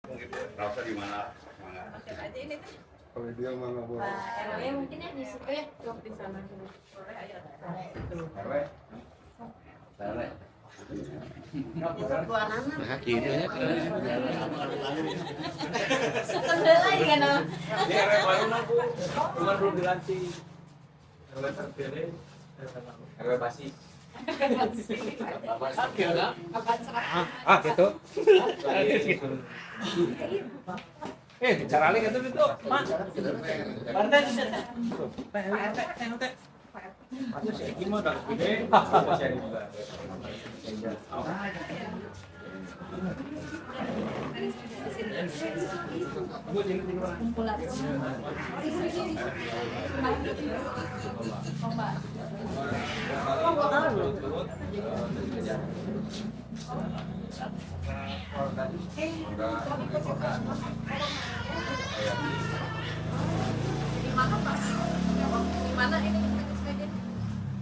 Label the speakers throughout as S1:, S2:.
S1: Rasa di mana?
S2: Makan aja ini tuh.
S3: Kalau dia mah nggak boleh.
S2: Pak RW mungkin ya di situ ya, jok di sana. Sore ayo.
S1: RW. RW.
S4: Nah, kirinya
S2: Sekedar lagi kan.
S1: Ini RW baru aku.
S5: Cuman belum dilantik. RW terpilih, RW Basi.
S4: gitu.
S5: Bicara lagi itu Mak. Banten. Gimana gede? Masih ada juga.
S2: Gimana ini?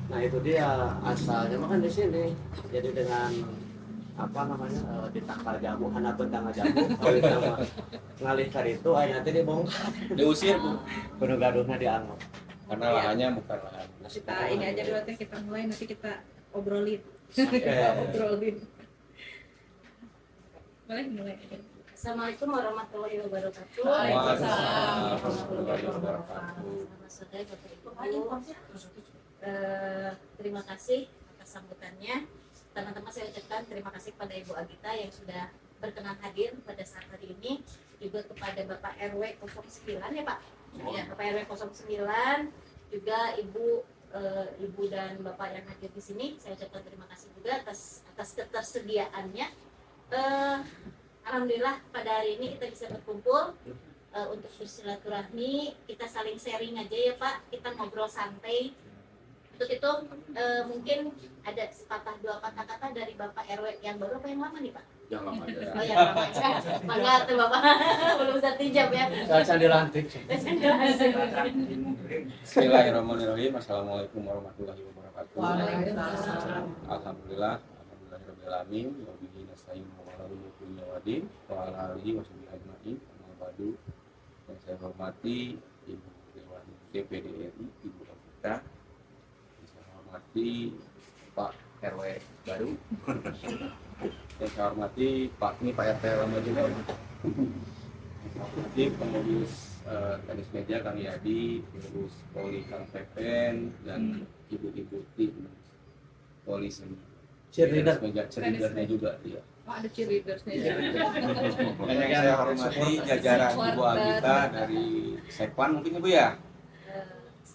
S4: Nah itu dia asalnya makan di sini. Jadi dengan apa namanya di tangkal jamu, anak tanggal jamu, kalau sama ngalih kali itu, nanti dibongkar,
S5: Diusir Bu.
S4: penuh gaduhnya dianggap.
S5: Karena lahannya bukan lahan.
S2: Kita ini aja dulu teh, kita mulai nanti kita obrolin.
S4: Oke.
S2: Obrolin. Mulai. Assalamualaikum warahmatullahi wabarakatuh.
S5: Waalaikumsalam warahmatullahi wabarakatuh.
S2: Selamat sore Bapak Ibu. Terima kasih atas sambutannya. Teman-teman saya ucapkan terima kasih kepada Ibu Agita yang sudah berkenan hadir pada saat hari ini. Juga kepada Bapak RW 09 ya Pak. Ya, Bapak RW 09, juga Ibu dan Bapak yang hadir di sini. Saya ucapkan terima kasih juga atas ketersediaannya. Alhamdulillah pada hari ini kita bisa berkumpul untuk bersilaturahmi, kita saling sharing aja ya Pak, kita ngobrol santai. Untuk itu mungkin ada sepatah dua kata-kata dari Bapak RW yang baru apa yang lama nih Pak?
S5: Yang lama aja.
S2: Oh yang lama aja. Mangga tuh Bapak, belum bisa dijawab ya.
S4: Saya dilantik.
S5: Bismillahirrahmanirrahim. Assalamualaikum warahmatullahi wabarakatuh.
S2: Waalaikumsalam.
S5: Alhamdulillah, alhamdulillahirabbil alamin, wa bihi nasta'in wa ala kulli wadin wa ala alihi wa sahbihi ajmain. Amma ba'du. Yang saya hormati Ibu Dewan DPD RI, Ibu Agita. Yang saya hormati Pak RW baru. Yang saya hormati Pak RT lama juga. Hormati pengurus tenis meja Kang Yadi, pengurus Poli Kang Pepen, dan ibu-ibu tim polisi
S4: Cheerleader.
S5: cheerleadernya juga dia.
S2: Pak ada cheerleadersnya.
S5: Dan yang saya hormati jajaran Ibu Agita dari Sekwan mungkin Ibu ya?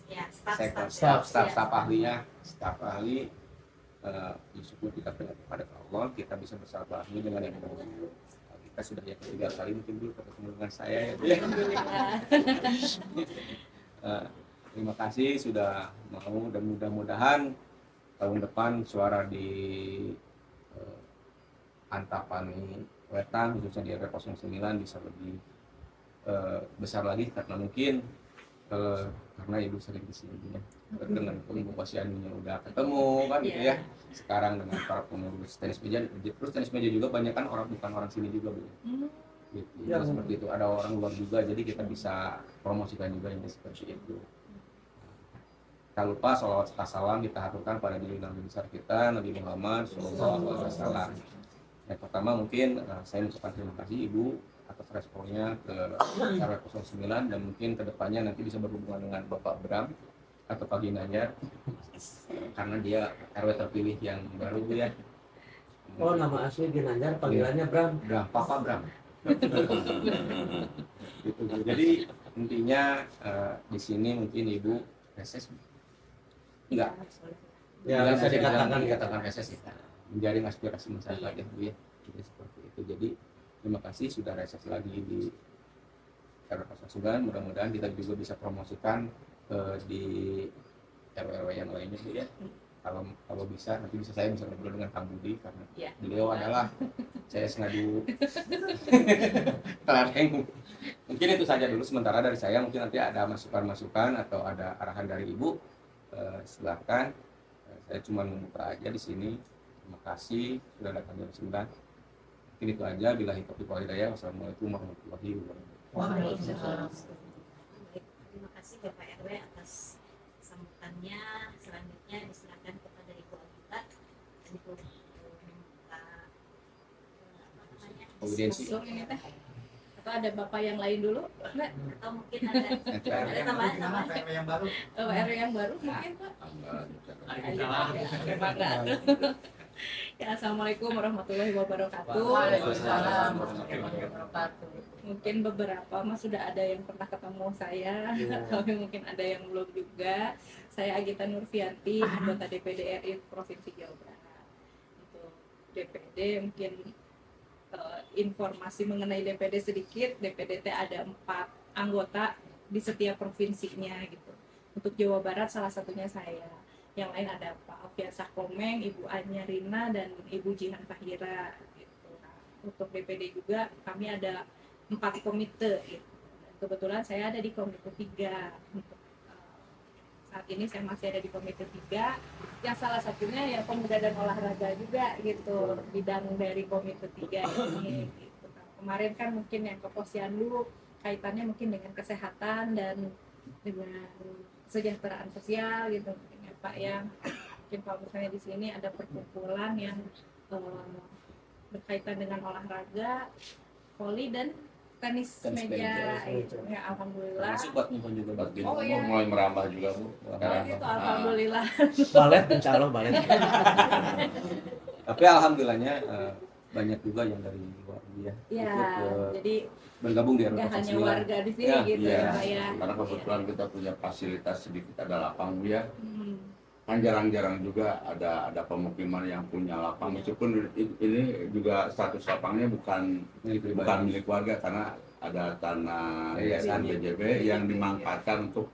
S2: Ya,
S5: Sekwan,
S2: staff.
S5: staf ahli. Bersyukur kita kepada Allah, kita bisa bersilaturahmi dengan yang baru. Kita sudah yang ketiga kali mungkin dulu ketemu dengan saya ya. Terima kasih sudah mau, dan mudah-mudahan tahun depan suara di Antapani Wetan khususnya di RW 09 bisa lebih besar lagi, karena mungkin karena ibu sering di sini ya, dengan Ibu Posyandunya udah ketemu kan gitu ya. Sekarang dengan para pengurus tenis meja, terus tenis meja juga banyak kan bukan orang sini juga Bu. Gitu.
S4: Ya,
S5: Seperti itu, ada orang luar juga, jadi kita bisa promosikan juga ini seperti itu. Tak lupa sholawat serta salam kita haturkan pada diri Nabi besar kita, Nabi Muhammad SAW. Yang pertama mungkin saya mengucapkan terima kasih Ibu atas responnya ke RW 09, dan mungkin kedepannya nanti bisa berhubungan dengan Bapak Bram atau Pak Ginanjar, karena dia RW terpilih yang baru Bu ya.
S4: Oh, nama asli Ginanjar, panggilannya Bram.
S5: Papa Bram. Gitu, Bu. Jadi intinya di sini mungkin Ibu reses enggak?
S4: Ya, bisa
S5: dikatakan reses ya. Menjaring aspirasi masyarakat ya Bu ya. Jadi seperti itu. Jadi terima kasih sudah reses lagi di RW 09. Mudah-mudahan kita juga bisa promosikan di RW-RW yang lainnya Bu ya. Kalau bisa nanti saya bisa ngobrol dengan Kang Budi, karena beliau adalah saya sengadu kelereng. Mungkin itu saja dulu sementara dari saya. Mungkin nanti ada masukan-masukan atau ada arahan dari Ibu, silakan. Saya cuma membuka aja di sini. Terima kasih sudah datang jam 9. Mungkin itu aja. Billahi taufiq wal hidayah. Wassalamualaikum warahmatullahi wabarakatuh.
S2: Waalaikumsalam. Baik, terima kasih Bapak RW atas sambutannya. Selanjutnya diserahkan kepada Ibu Agita untuk membuka apa namanya?
S5: Audiensi.
S2: diskusi ini teh. Atau ada Bapak yang lain dulu? Enggak? Atau mungkin ada tambahan?
S3: yang baru.
S2: RW yang baru mungkin Pak? Ya, Assalamualaikum warahmatullahi wabarakatuh.
S3: Waalaikumsalam warahmatullahi wabarakatuh.
S2: Mungkin beberapa mas sudah ada yang pernah ketemu saya, tapi mungkin ada yang belum juga. Saya Agita Nurfianti, anggota DPD RI Provinsi Jawa Barat. Itu DPD mungkin informasi mengenai DPD sedikit. DPD ada 4 anggota di setiap provinsinya gitu. Untuk Jawa Barat salah satunya saya. Yang lain ada Pak Alfian Sakomeng, Ibu Anya Rina, dan Ibu Jihan Fahira gitu. Nah, untuk DPD juga kami ada 4 komite gitu. Dan kebetulan saya ada di komite 3. Untuk saat ini saya masih ada di komite 3 yang salah satunya ya pemuda dan olahraga juga gitu, bidang dari komite 3 ini gitu. Nah, kemarin kan mungkin yang ke Posyandu kaitannya mungkin dengan kesehatan dan dengan kesejahteraan sosial gitu mungkin ya Pak ya. Mungkin kalau misalnya di sini ada perkumpulan yang berkaitan dengan olahraga, voli dan tenis meja gitu. Ya alhamdulillah.
S5: Masih buat nyimpan juga buat
S2: Oh, iya.
S1: Mulai merambah juga Bu.
S2: Oh gitu, alhamdulillah.
S4: Balet, insya Allah balet.
S5: Tapi alhamdulillahnya banyak juga yang dari luar ya.
S2: Ya,
S5: Ikut,
S2: jadi
S5: bergabung di RW
S2: nggak hanya
S5: 09.
S2: warga di sini
S5: Ya,
S2: gitu
S1: Iya,
S2: ya Pak ya.
S1: karena kebetulan kita punya fasilitas sedikit ada lapang Bu ya.
S2: Hmm.
S1: Kan jarang-jarang juga ada pemukiman yang punya lapang, meskipun ini juga status lapangnya bukan milik warga karena ada tanah yayasan BJB yang dimanfaatkan untuk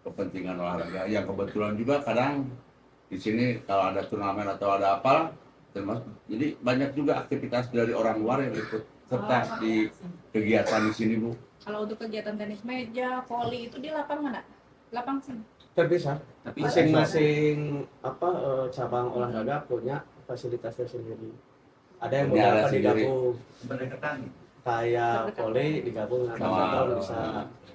S1: kepentingan olahraga. Yang kebetulan juga kadang di sini kalau ada turnamen atau ada apa, termasuk jadi banyak juga aktivitas dari orang luar yang ikut serta di kegiatan di sini Bu.
S2: Kalau untuk kegiatan tenis meja, voli itu di lapang mana? Lapang sini.
S4: Terpisah.
S5: Tapi
S4: Masing-masing cabang olahraga punya fasilitasnya sendiri. Ada yang
S1: Punya
S4: beberapa
S1: ada sendiri.
S4: digabung,
S3: Berdekatan.
S4: kayak voli digabung dengan
S1: Sama-
S4: badminton bisa.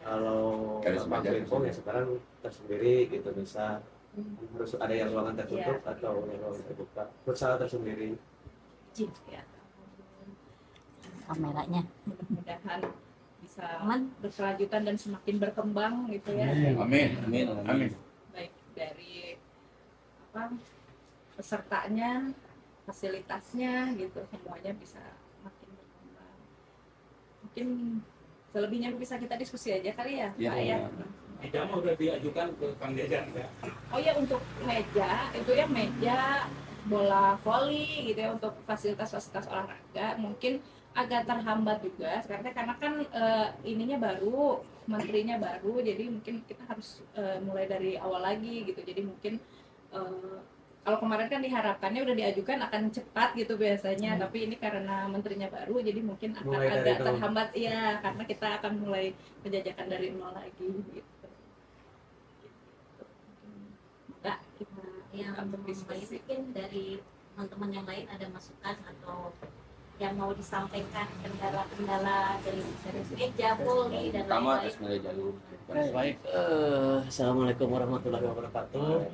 S4: Kalau
S1: Tenis meja
S4: pingpong ya sekarang tersendiri gitu bisa. Harus ada yang ruangan tertutup
S2: Iya.
S4: atau yang ruangan terbuka. Futsal tersendiri.
S2: Jin, ya.
S6: Kameranya.
S2: Mudah-mudahan bisa
S6: Aman.
S2: berkelanjutan dan semakin berkembang gitu ya.
S1: Amin.
S5: Amin.
S1: Amin.
S2: Baik dari apa pesertanya, fasilitasnya gitu semuanya bisa makin berkembang. Mungkin selebihnya bisa kita diskusi aja kali ya,
S5: Iya,
S2: Pak ya.
S3: Meja mah udah diajukan ke Kang Dejan ya.
S2: Oh ya untuk meja itu ya meja bola voli gitu ya untuk fasilitas-fasilitas olahraga mungkin agak terhambat juga karena kan ininya baru, menterinya baru, jadi mungkin kita harus mulai dari awal lagi gitu. Jadi mungkin kalau kemarin kan diharapkannya udah diajukan akan cepat gitu biasanya, tapi ini karena menterinya baru jadi mungkin akan
S4: Mulai dari
S2: agak
S4: nol.
S2: terhambat ya karena kita akan mulai penjajakan dari nol lagi gitu. Enggak, kita
S6: Yang
S2: untuk diskusi.
S6: mungkin dari teman-teman yang lain ada masukan atau yang mau disampaikan kendala-kendala dari meja, voli dan
S5: Pertama
S6: lain-lain.
S5: terus mulai jalur.
S4: Baik, Assalamualaikum warahmatullahi wabarakatuh.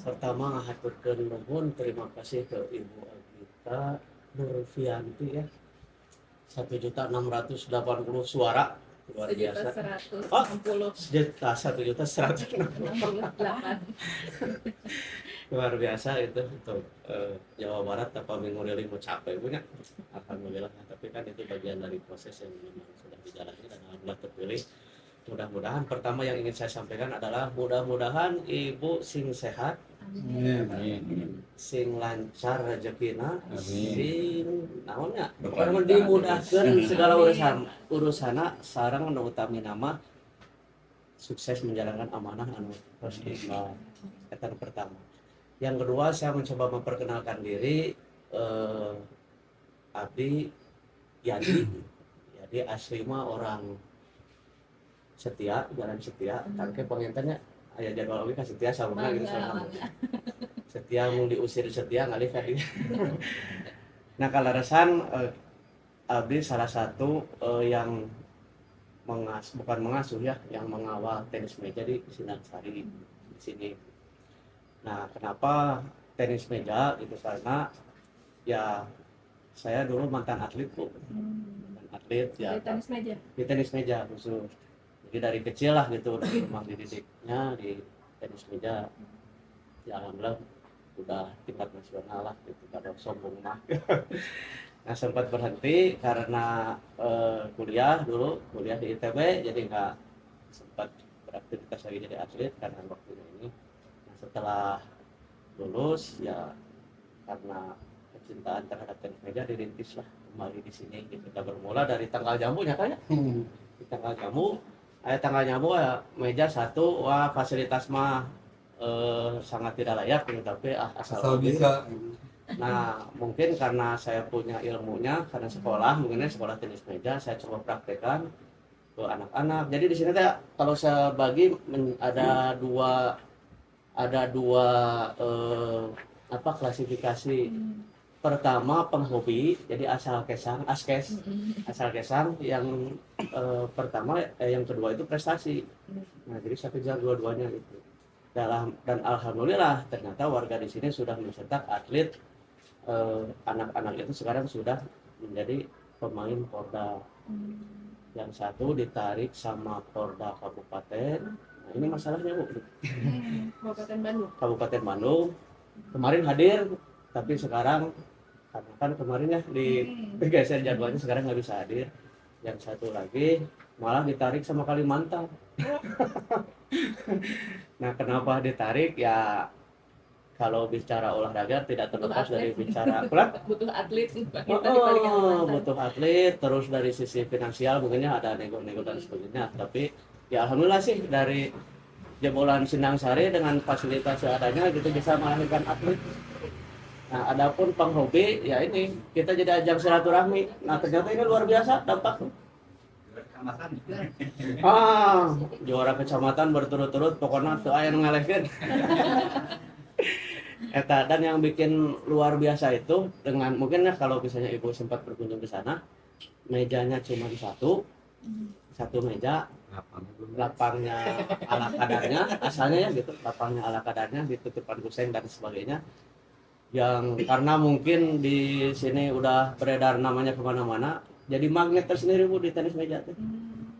S4: Pertama ngahaturkeun nuhun, terima kasih ke Ibu Agita Nurfianti ya. 1.680 suara luar biasa.
S2: 1.160
S4: 1.168 luar biasa itu untuk Jawa Barat apa minggu ini mau capek punya alhamdulillah. Tapi kan itu bagian dari proses yang memang sudah dijalani dan alhamdulillah terpilih. Mudah-mudahan pertama yang ingin saya sampaikan adalah mudah-mudahan Ibu sing sehat,
S5: Amin.
S4: sing lancar rezekina,
S5: Amin.
S4: sing naonnya
S1: Berkelanjutan.
S4: dimudahkan segala urusana sareng nu utami nama sukses menjalankan amanah anu harus diimba. Eta nu pertama. Yang kedua saya mencoba memperkenalkan diri abdi Yadi. Jadi asli mah orang setia, jalan setia, tangke pengintennya aya jadwal oge ka setia sabuna gitu selama. Setia mau diusir setia ngalih ka dia. Nah kalarasan abdi salah satu yang bukan mengasuh ya, yang mengawal tenis meja di Sinangsari di sini. Nah, kenapa tenis meja gitu, karena ya saya dulu mantan atlet Bu, mantan atlet ya,
S6: Di tenis meja.
S4: di tenis meja khusus. Jadi dari kecil lah gitu memang dididiknya di tenis meja. Ya alhamdulillah udah tingkat nasional lah gitu, kalau sombong mah. Nah, sempat berhenti karena kuliah di ITB, jadi nggak sempat beraktivitas lagi jadi atlet karena waktunya ini. Nah, setelah lulus ya karena kecintaan terhadap tenis meja dirintis lah kembali di sini gitu. Kita bermula dari tanggal jamunya kayak di tanggal jamu ya, meja satu, wah fasilitas mah sangat tidak layak gitu, tapi asal hobi.
S7: bisa.
S4: Nah, mungkin karena saya punya ilmunya, karena sekolah, mungkinnya sekolah tenis meja, saya coba praktekkan ke anak-anak. Jadi di sini teh kalau saya bagi ada dua klasifikasi. Pertama penghobi, jadi asal kesang, asal kesang. Yang pertama, yang kedua itu prestasi. Nah, jadi saya kejar dua-duanya gitu. Dan alhamdulillah ternyata warga di sini sudah mencetak atlet. Anak-anak itu sekarang sudah menjadi pemain Porda. Yang satu ditarik sama Porda Kabupaten. Nah, ini masalahnya Bu.
S6: Kabupaten Bandung.
S4: Kabupaten Bandung kemarin hadir, tapi sekarang karena kan kemarin ya digeser jadwalnya, sekarang nggak bisa hadir. Yang satu lagi malah ditarik sama Kalimantan. Nah, kenapa ditarik ya? Kalau bicara olahraga tidak terlepas dari bicara
S6: butuh atlet.
S4: butuh atlet, terus dari sisi finansial mungkinnya ada nego-nego dan sebagainya. Tapi ya alhamdulillah sih dari jebolan Sinangsari dengan fasilitas yang adanya gitu bisa melahirkan atlet. Nah, adapun penghobi ya ini kita jadi ajang silaturahmi. Nah, ternyata ini luar biasa dampaknya. Juara kecamatan berturut-turut, pokoknya tuh aya nu ngalehkeun. Dan yang bikin luar biasa itu dengan mungkin ya kalau misalnya Ibu sempat berkunjung ke sana, mejanya cuma di satu meja, lapangnya ala kadarnya, asalnya ya gitu, lapangnya ala kadarnya, ditutupan kuseng dan sebagainya. Yang karena mungkin di sini udah beredar namanya kemana-mana, jadi magnet tersendiri Bu di tenis meja tuh.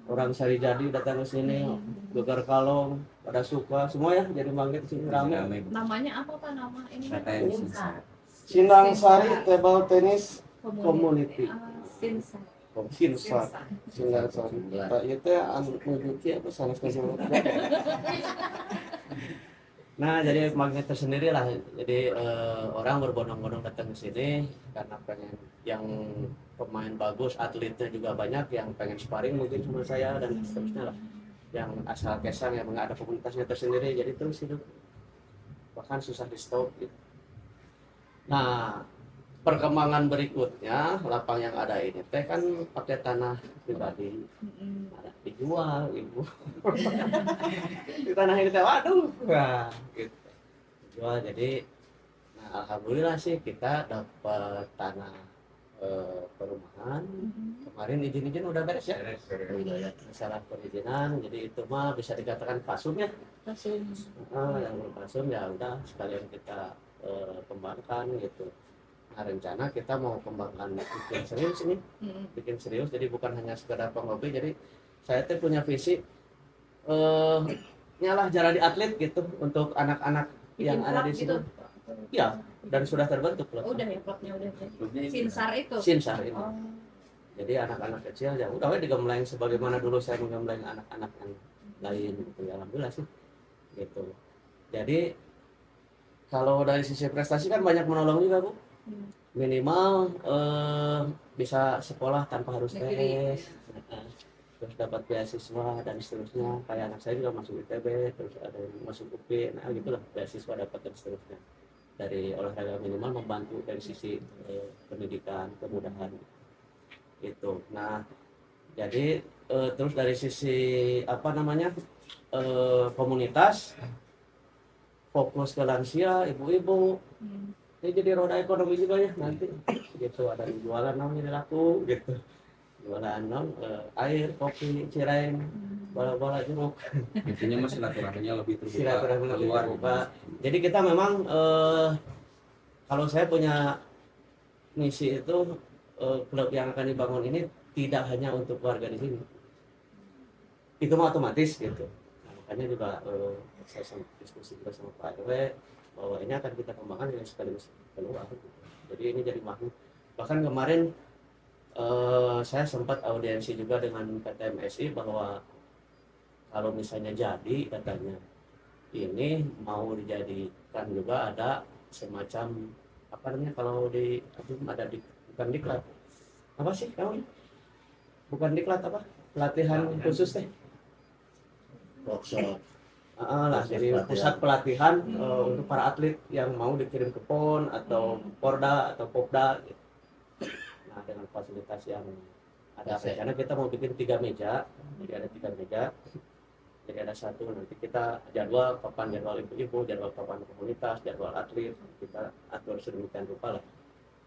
S4: Orang Sari Jadi datang ke sini, Gegar Kalong, pada suka semua ya, jadi magnet sini ramai.
S6: Namanya apa Pak, nama ini?
S4: Sinangsari Table Tennis Community.
S6: Sinsar.
S4: Sinsar. Sinangsari. Nah, itu anu nujuki apa sanes tersebut. Nah, jadi magnet tersendiri lah. Jadi orang berbondong-bondong datang ke sini karena pengen yang pemain bagus, atletnya juga banyak yang pengen sparring mungkin sama saya dan seterusnya lah. Yang asal kesang yang ada komunitasnya tersendiri, jadi terus hidup. Bahkan susah di stop gitu. Nah, perkembangan berikutnya lapang yang ada ini teh kan pakai tanah pribadi. Ada dijual Ibu. Di tanah ini teh waduh. Wah, gitu. Dijual, jadi nah alhamdulillah sih kita dapat tanah perumahan. Kemarin izin udah beres ya. Masalah perizinan, jadi itu mah bisa dikatakan fasum ya. Yang fasum ya udah sekalian kita kembangkan gitu. Nah, rencana kita mau kembangkan bikin serius ini, bikin serius. Jadi bukan hanya sekedar penghobi. Jadi saya tuh punya visi nyalah jadi atlet gitu untuk anak-anak yang ada di sini. Ya, dan sudah terbentuk loh.
S6: Udah ya, klubnya udah. Sinsar itu.
S4: Sinsar itu. Jadi anak-anak kecil ya udah we digembleng sebagaimana dulu saya menggembleng anak-anak yang lain gitu. Ya, alhamdulillah sih. Gitu. Jadi kalau dari sisi prestasi kan banyak menolong juga Bu. Minimal bisa sekolah tanpa harus tes, terus dapat beasiswa dan seterusnya. Kayak anak saya juga masuk ITB, terus ada yang masuk UPI, nah gitulah beasiswa dapat dan seterusnya. Dari olahraga minimal membantu dari sisi pendidikan, kemudahan itu. Nah, jadi terus dari sisi komunitas, fokus ke lansia, ibu-ibu ini jadi roda ekonomi juga ya nanti gitu, ada yang jualan non jadi laku gitu, jualan non air, kopi, cireng, bola-bola jeruk,
S5: Intinya mas silaturahminya lebih terbuka
S4: silaturahmi
S5: keluar.
S4: terbuka. Jadi kita memang kalau saya punya misi itu klub yang akan dibangun ini tidak hanya untuk warga di sini, itu mah otomatis gitu. Nah, makanya juga saya sempat diskusi juga sama Pak RW bahwa ini akan kita kembangkan dengan sekaligus keluar gitu. Jadi ini jadi magnet. Bahkan kemarin saya sempat audiensi juga dengan PT MSI bahwa kalau misalnya jadi katanya ini mau dijadikan juga ada semacam apa namanya kalau di ada di bukan diklat apa sih kamu bukan diklat apa pelatihan khusus teh
S7: workshop.
S4: lah jadi pusat pelatihan untuk para atlet yang mau dikirim ke PON atau Porda atau Popda gitu. Nah dengan fasilitas yang ada rencana kita mau bikin 3 meja, jadi ada 3 meja, jadi ada satu nanti kita jadwal kapan jadwal ibu-ibu, jadwal kapan komunitas, jadwal atlet kita atur sedemikian rupa lah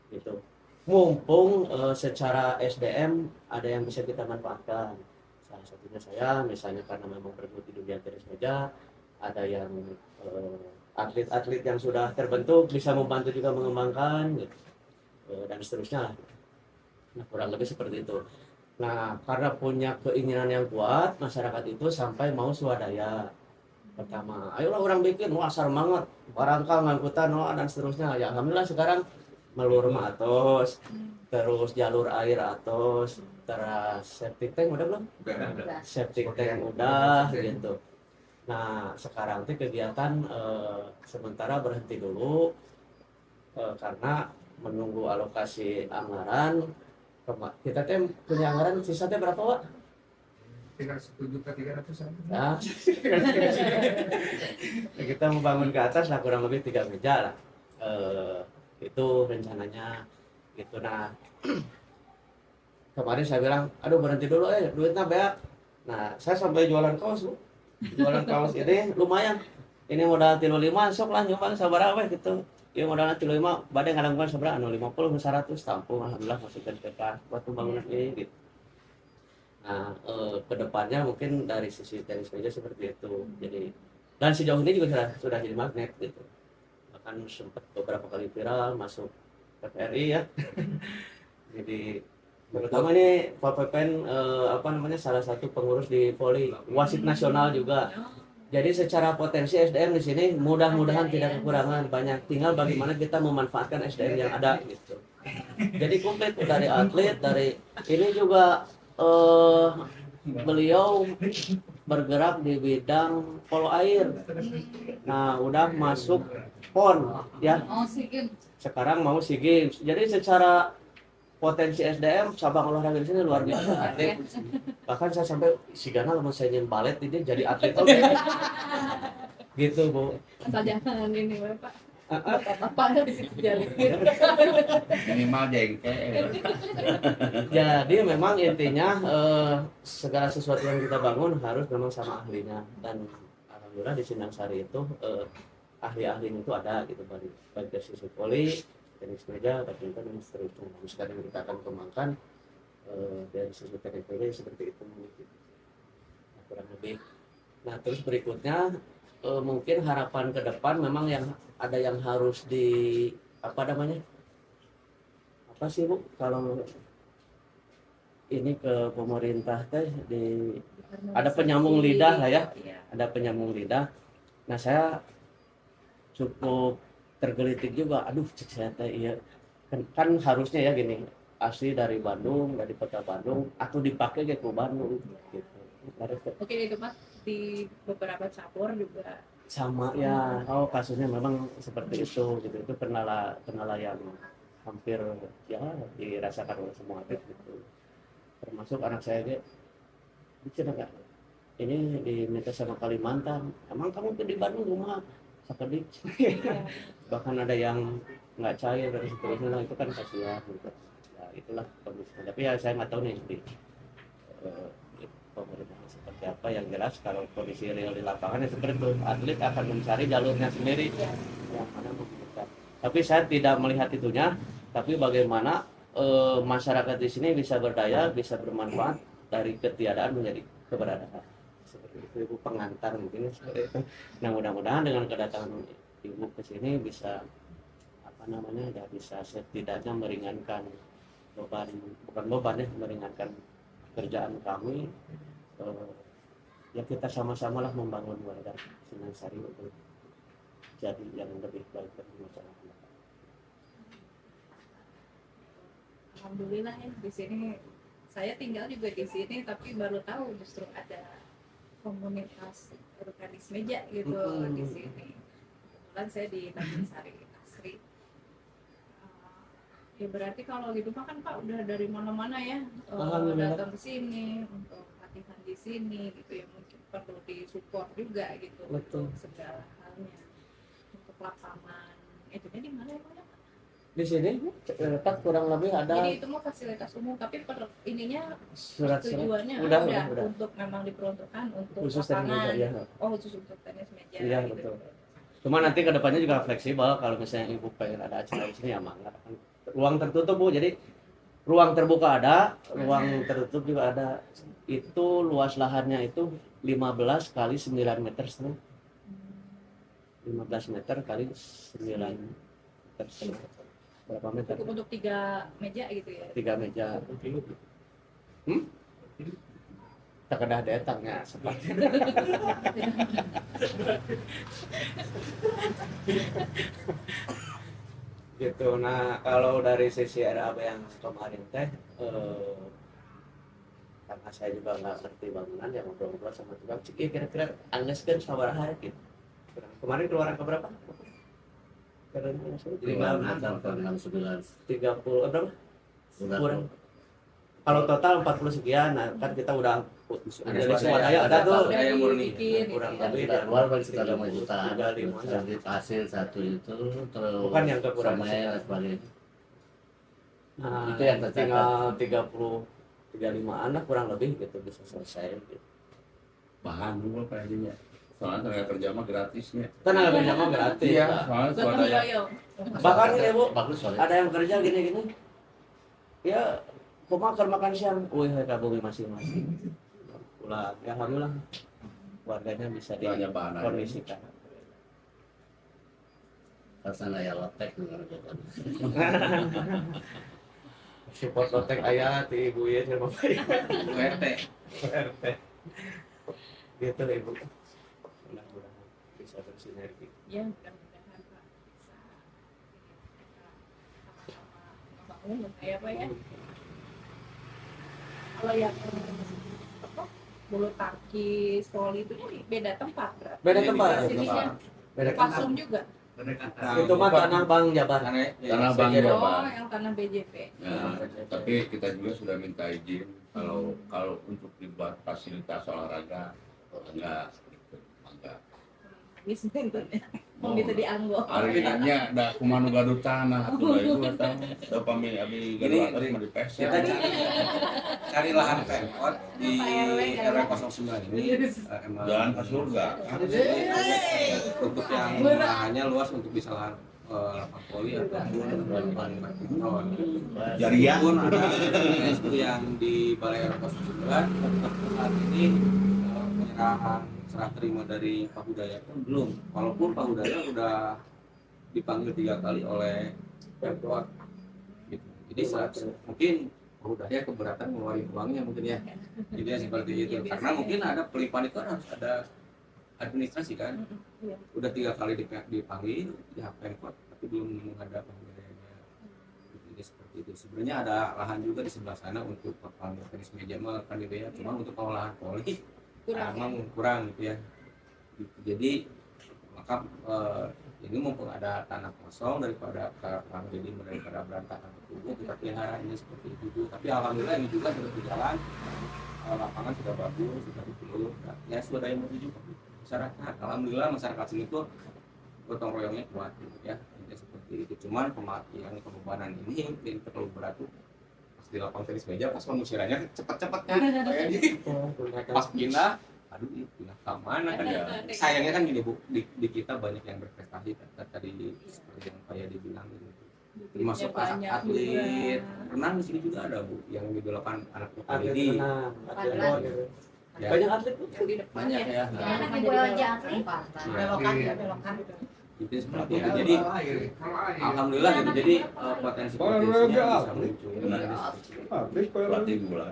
S4: gitu. Mumpung secara SDM ada yang bisa kita manfaatkan. Salah satunya saya misalnya karena memang bergelut di dunia tenis meja, ada yang atlet-atlet yang sudah terbentuk bisa membantu juga mengembangkan gitu. Dan seterusnya lah. Nah kurang lebih seperti itu. Nah karena punya keinginan yang kuat, masyarakat itu sampai mau swadaya. Pertama, ayolah orang bikin, wah semangat, barangkal ngangkutan, dan seterusnya. Ya alhamdulillah sekarang melur atos, terus jalur air atos, terus septic tank udah belum?
S1: Udah.
S4: Septic tank udah gitu. Nah sekarang tuh kegiatan sementara berhenti dulu karena menunggu alokasi anggaran. Kita tuh punya anggaran sisa tuh berapa Pak?
S3: 310 juta 300-an.
S4: Nah, kita membangun ke atas lah kurang lebih 3 meja lah. Itu rencananya gitu. Nah kemarin saya bilang aduh berhenti dulu duitnya banyak. Nah saya sampai jualan kaos Bu. Jualan kaos ini lumayan, ini modal 35 sok lah nyumbang sabaraha gitu. Ieu modalna 35 bade ngadangkeun sabaraha 50 100 tampung alhamdulillah masukkan ke kas buat pembangunan ini gitu. Nah kedepannya mungkin dari sisi tenis meja seperti itu. Jadi dan sejauh ini juga sudah jadi magnet gitu. Bahkan sempat beberapa kali viral masuk TVRI ya. Jadi terutama ini Pak Pepen apa namanya salah satu pengurus di voli wasit nasional juga. Jadi secara potensi SDM di sini mudah-mudahan tidak kekurangan, banyak, tinggal bagaimana kita memanfaatkan SDM yang ada gitu. Jadi komplit dari atlet, dari ini juga beliau bergerak di bidang polo air. Nah udah masuk PON ya. Sekarang mau SEA Games. Jadi secara potensi SDM cabang olahraga di sini luar biasa. Atlet. Bahkan saya sampai si Gana mau saya nyen balet ini jadi atlet oke. Gitu Bu.
S6: Asal jangan ini Bapak. Apa di situ jalan.
S1: Minimal jengkel.
S4: Jadi memang intinya segala sesuatu yang kita bangun harus memang sama ahlinya, dan alhamdulillah di Sindang Sari itu ahli-ahlinya itu ada gitu, baik dari sisi voli, tenis meja, badminton dan seterusnya. Nah, sekarang kita akan kembangkan dari sisi tenis meja seperti itu gitu. Nah, kurang lebih. Nah terus berikutnya mungkin harapan ke depan memang yang ada yang harus di apa namanya, apa sih Bu kalau ini ke pemerintah teh di ada penyambung lidah lah ya, ada penyambung lidah. Nah saya cukup tergelitik juga, aduh cek saya teh iya kan harusnya ya gini, asli dari Bandung, dari kota Bandung atau dipakai ke Bandung gitu.
S6: Oke itu Mas di beberapa cabur juga
S4: Sama ya, oh kasusnya memang seperti itu gitu. Itu kendala yang hampir ya dirasakan oleh semua atlet gitu. Termasuk anak saya dia bicara nggak, ini diminta sama Kalimantan, emang kamu tuh di Bandung rumah sakedik. Bahkan ada yang nggak cair dari seterusnya, nah, itu kan kasihan gitu. Ya itulah kondisinya. Tapi ya saya nggak tahu nih di pemerintah seperti apa. Yang jelas kalau kondisi real di lapangan ya seperti itu, atlet akan mencari jalurnya sendiri yang mana membutuhkan. Tapi saya tidak melihat itunya, tapi bagaimana masyarakat di sini bisa berdaya, bisa bermanfaat dari ketiadaan menjadi keberadaan. Seperti itu Ibu, pengantar mungkin seperti itu. Nah, mudah-mudahan dengan kedatangan Ibu ke sini bisa apa namanya ya, bisa setidaknya meringankan beban, bukan beban ya, meringankan kerjaan kami. Ya kita sama-sama lah membangun warga Sinangsari untuk jadi yang lebih baik bagi masyarakat.
S6: Alhamdulillah ya di sini saya tinggal juga di sini tapi baru tahu justru ada komunitas tenis meja gitu di sini. Kebetulan saya di Tanjung Sari Asri. Ya berarti kalau gitu mah kan Pak udah dari mana-mana ya datang ke sini untuk latihan di sini gitu ya, mungkin perlu disupport juga gitu.
S4: Betul.
S6: Untuk segala halnya, untuk lapangan itunya di mana ya Pak?
S4: Di sini letak kurang lebih ada.
S6: Jadi itu mah fasilitas umum tapi ininya
S4: surat
S6: tujuannya
S4: udah.
S6: Untuk memang diperuntukkan untuk
S4: Khusus tenis
S6: lapangan.
S4: meja, ya.
S6: Oh khusus untuk tenis meja.
S4: Iya,
S6: gitu.
S4: betul. Cuma nanti kedepannya juga fleksibel, kalau misalnya Ibu pengen ada acara di sini ya mangga. Ruang tertutup Bu, jadi ruang terbuka ada, ruang tertutup juga ada. Itu luas lahannya itu 15 kali 9 meter setengah. 15 meter kali 9 meter setengah. Berapa meter?
S6: Cukup untuk 3 meja gitu ya.
S4: 3 meja. Tak ada datangnya seperti gitu. Nah, kalau dari sisi RAB yang kemarin teh karena saya juga nggak ngerti bangunan, yang ngobrol-ngobrol sama tukang ciki, kira-kira angges kan sabaraha gitu. Kemarin keluar angka berapa? Karena 30 berapa? Kurang. Kalau total 40 sekian, nah kan kita udah dari swadaya ada tuh
S6: Udah
S5: yang murni.
S4: kurang
S7: Yang
S4: lebih
S7: sudah keluar paling sekitar 5
S4: 30
S7: juta.
S4: 35.
S7: Jadi hasil satu itu terus
S4: Bukan yang kekurangan
S7: sama yang sebagainya.
S4: Nah,
S7: Itu yang tercatat.
S4: tinggal 35 anak kurang lebih gitu bisa selesai gitu.
S1: Bahan dulu kayaknya. Soalnya tenaga kerja mah gratisnya.
S4: Tenaga kerja mah gratis.
S1: Iya,
S4: Pak.
S1: soalnya
S6: Gotong
S1: swadaya.
S6: royong.
S4: Bahkan ini Bu,
S7: Bagus soalnya.
S4: ada yang kerja gini-gini. Ya, kumakan makan siang. Wih, kabumi masing-masing. Pulang. Ya alhamdulillah. Warganya bisa
S1: Soalnya bahan aja.
S4: dikondisikan.
S7: Karena ya lotek mengerjakan.
S4: Support lotek ayah ti ibu ya sama bapak.
S5: URT.
S4: RT. Gitu Ibu. Mudah-mudahan bisa bersinergi.
S6: Ya mudah-mudahan Pak bisa sama-sama membangun ya Pak ya. Kalau yang apa, bulu tangkis, voli itu beda tempat berarti.
S4: Beda tempat.
S6: Sininya
S4: Beda
S6: Pasum juga.
S4: Itu mah tanah Bang Jabar.
S1: Tanah Bang
S4: Jabar.
S1: Jabar.
S6: Oh, yang tanah BJP.
S1: Ya, tapi kita juga sudah minta izin kalau untuk dibuat fasilitas olahraga enggak
S6: Habis tentunya. Mau bisa dianggo.
S1: hari ini ada kumanu gaduh tanah atau itu atau pami abi gaduh atas mah di pes
S5: Kita cari lahan pemkot di RW 09 ini emang
S1: jalan ke surga.
S5: untuk yang lahannya luas untuk bisa lahan lapak poli ataupun lahan badminton.
S1: Jariah.
S5: Pun ada itu yang di Balai RW 09 saat ini penyerahan serah terima dari Pak Budaya pun belum. Walaupun Pak Budaya udah dipanggil 3 kali oleh Pemkot. Gitu. Jadi mungkin Pak Budaya keberatan ngeluarin uangnya mungkin ya. Jadi ya seperti itu.
S6: Ya,
S5: Karena mungkin ada pelipan itu harus ada administrasi kan.
S6: Iya.
S5: Udah 3 kali dipanggil pihak Pemkot tapi belum menghadap Pak Budayanya. Jadi seperti itu. Sebenarnya ada lahan juga di sebelah sana untuk lapangan tenis meja mah kan gitu ya. Cuma untuk pengolahan poli kurang gitu ya. Jadi maka ini mumpung ada tanah kosong daripada daripada berantakan itu kita pelihara ini seperti itu dulu. Tapi alhamdulillah ini juga sudah berjalan, lapangan sudah bagus, sudah dipeluk, ya sudah yang menuju masyarakat. Alhamdulillah masyarakat sini tuh gotong royongnya kuat gitu ya. Jadi seperti itu. Cuman yang kebebanan ini yang terlalu berat tuh di lapangan tenis meja pas pengusirannya cepet-cepet kan kayak gitu. Pas pindah aduh ini pindah ke mana kan ya.
S6: Ada.
S5: Sayangnya kan gini Bu, di kita banyak yang berprestasi kan tadi seperti yang Pak Yadi bilang gitu. Termasuk
S6: Banyak
S5: atlet
S6: juga.
S5: renang di sini juga ada Bu yang idolakan anak
S4: atlet
S5: ini.
S4: renang, atlet
S2: Padahal.
S4: bol gitu.
S5: Ya.
S4: Banyak atlet Bu.
S6: Yang di depan
S5: Banyak ya.
S2: Ya, anak ibu aja atlet.
S3: Belokan ya,
S2: belokan.
S5: Itu seperti itu. Jadi alhamdulillah gitu. Jadi potensi potensinya bisa muncul.
S1: Pelatih bola.